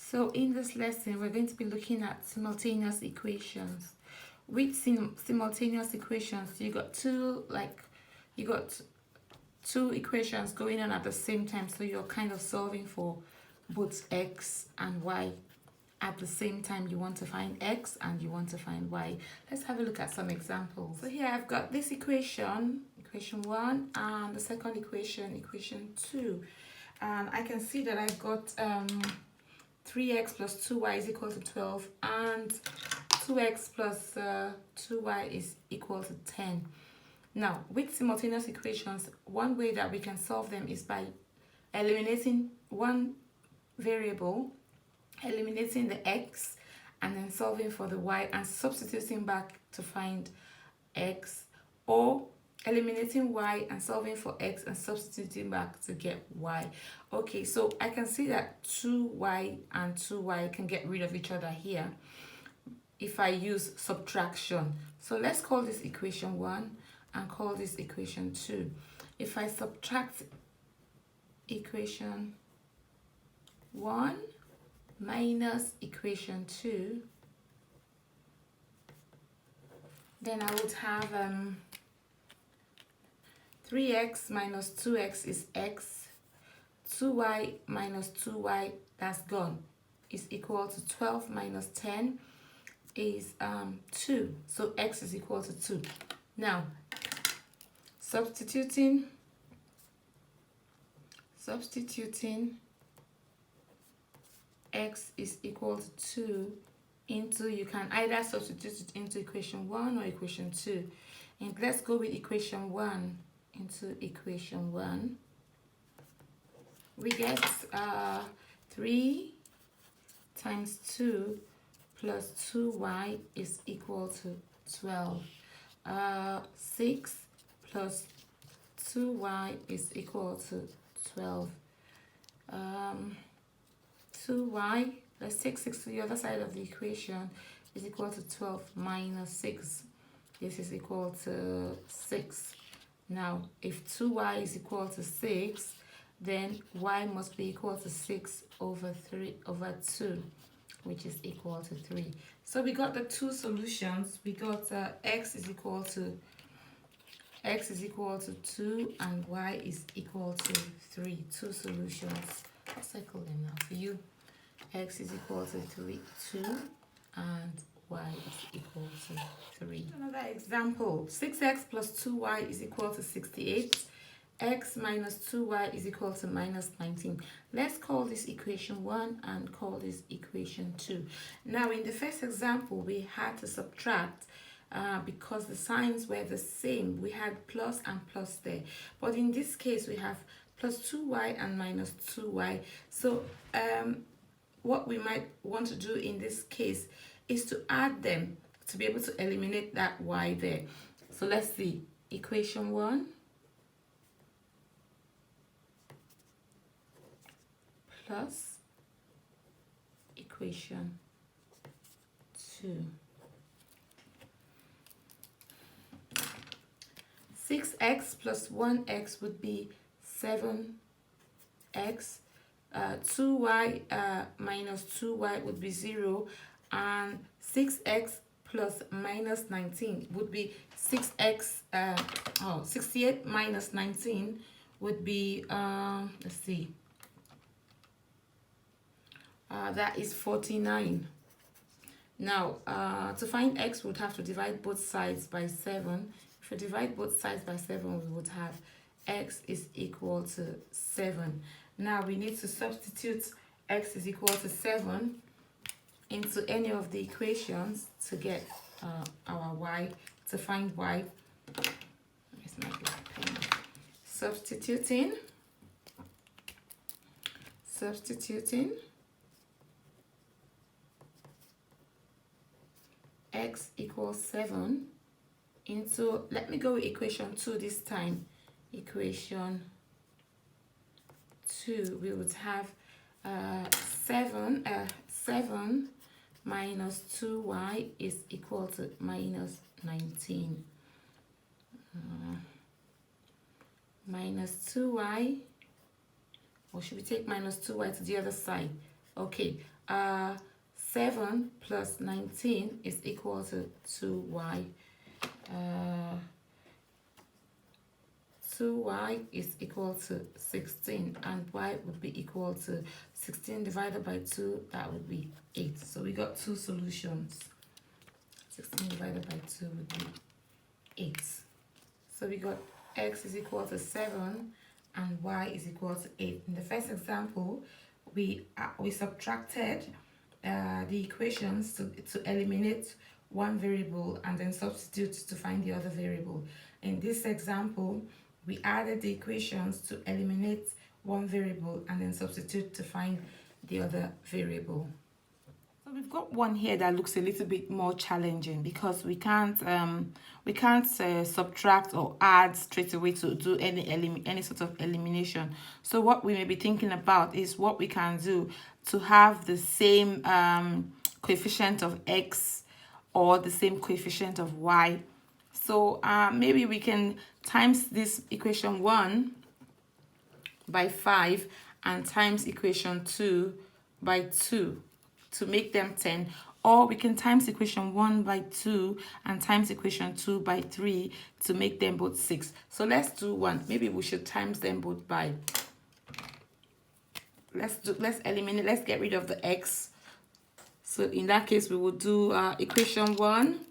So in this lesson, we're going to be looking at simultaneous equations. With simultaneous equations, you got two equations going on at the same time. So you're kind of solving for both x and y. At the same time, you want to find x and you want to find y. Let's have a look at some examples. So here I've got this equation, equation 1, and the second equation, equation 2. And I can see that I've got 3x plus 2y is equal to 12, and 2x plus 2y is equal to 10. Now, with simultaneous equations, one way that we can solve them is by eliminating one variable, eliminating the x, and then solving for the y and substituting back to find x, or eliminating y and solving for x and substituting back to get y. Okay, so I can see that 2y and 2y can get rid of each other here if I use subtraction. So let's call this equation 1 and call this equation 2. If I subtract equation 1 minus equation 2, then I would have 3x minus 2x is x, 2y minus 2y, that's gone, is equal to 12 minus 10 is 2. So x is equal to 2. Now, substituting x is equal to 2 into, you can either substitute it into equation 1 or equation 2. And let's go with equation 1. Into equation 1, we get 3 times 2 plus 2y is equal to 12. 6 plus 2y is equal to 12. 2y, let's take 6 to the other side of the equation, is equal to 12 minus 6. This is equal to 6. Now, if 2y is equal to 6, then y must be equal to 6 over 2, which is equal to 3. So we got the two solutions. We got x is equal to 2 and y is equal to 3. Two solutions. I'll circle them now for you. X is equal to 2 and y is equal to 3. Another example, 6x plus 2y is equal to 68. X minus 2y is equal to minus 19. Let's call this equation 1 and call this equation 2. Now, in the first example, we had to subtract because the signs were the same. We had plus and plus there. But in this case, we have plus 2y and minus 2y. So what we might want to do in this case is to add them to be able to eliminate that y there. So let's see, equation 1 plus equation 2. 6x plus 1x would be 7x. 2y minus 2y would be 0, and 6x plus minus 19 would be 6x. 68 minus 19 would be let's see, that is 49. Now, to find x, we would have to divide both sides by 7. If we divide both sides by 7, we would have x is equal to 7. Now we need to substitute x is equal to 7 into any of the equations to get our y, to find y. Here's my black pen. Substituting x equals 7 into, let me go with equation 2 this time. Equation 2, we would have 7 minus 2y is equal to minus 19. Minus 2y, or should we take minus 2y to the other side? Okay, 7 plus 19 is equal to 2y. 2y is equal to 16, and y would be equal to 16 divided by 2, that would be 8. So we got two solutions. 16 divided by 2 would be 8. So we got x is equal to 7 and y is equal to 8. In the first example, we subtracted the equations to eliminate one variable and then substitute to find the other variable. In this example, we added the equations to eliminate one variable and then substitute to find the other variable. So we've got one here that looks a little bit more challenging because we can't subtract or add straight away to do any sort of elimination. So what we may be thinking about is what we can do to have the same coefficient of x or the same coefficient of y. So maybe we can times this equation 1 by 5 and times equation 2 by 2 to make them 10, or we can times equation 1 by 2 and times equation 2 by 3 to make them both 6. So let's do one. Maybe we should times them both by, let's get rid of the x. So in that case, we will do equation 1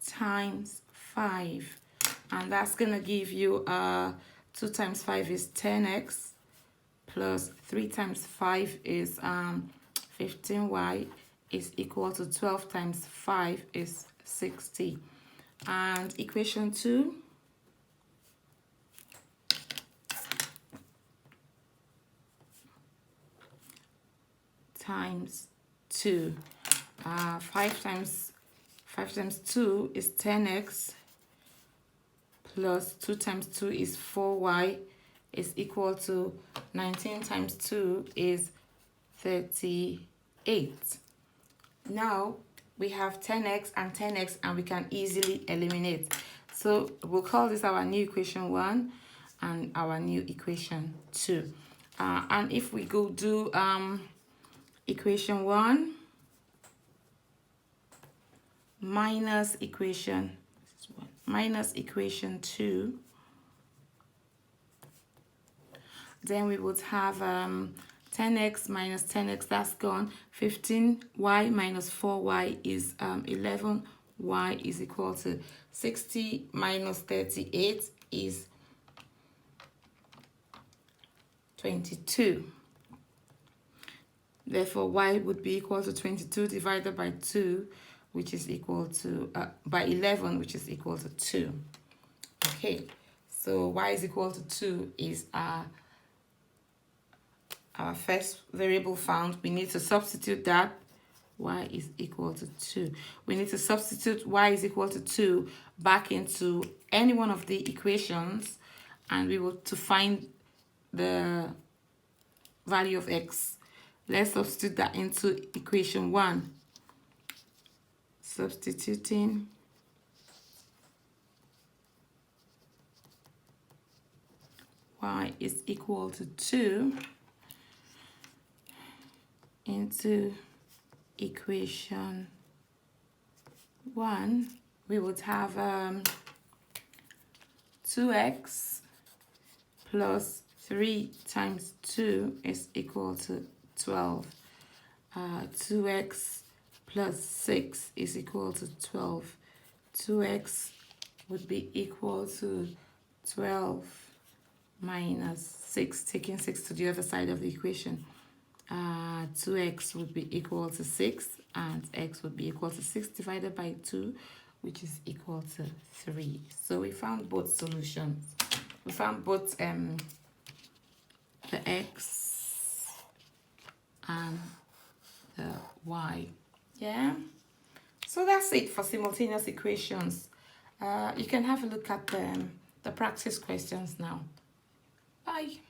times 5, and that's gonna give you 2 times 5 is 10x plus 3 times 5 is 15y is equal to 12 times 5 is 60. And equation 2 times 2. 5 times 2 is 10x plus 2 times 2 is 4y is equal to 19 times 2 is 38. Now we have 10x and we can easily eliminate. So we'll call this our new equation 1 and our new equation 2. And if we go do equation 1 minus equation 2, then we would have 10x minus 10x, that's gone. 15y minus 4y is 11y is equal to 60 minus 38 is 22. Therefore, y would be equal to 22 divided by 2, which is equal to, by 11, which is equal to 2. Okay, so y is equal to 2 is our first variable found. We need to substitute that. Y is equal to 2. We need to substitute y is equal to 2 back into any one of the equations, and we will to find the value of x. Let's substitute that into equation 1. Substituting y is equal to 2 into equation 1, we would have 2x plus 3 times 2 is equal to 12. 2x plus 6 is equal to 12. 2x would be equal to 12 minus 6, taking 6 to the other side of the equation. 2x would be equal to 6, and x would be equal to 6 divided by 2, which is equal to 3. So we found both solutions. We found both the x and the y. Yeah, so that's it for simultaneous equations. You can have a look at the practice questions now. Bye.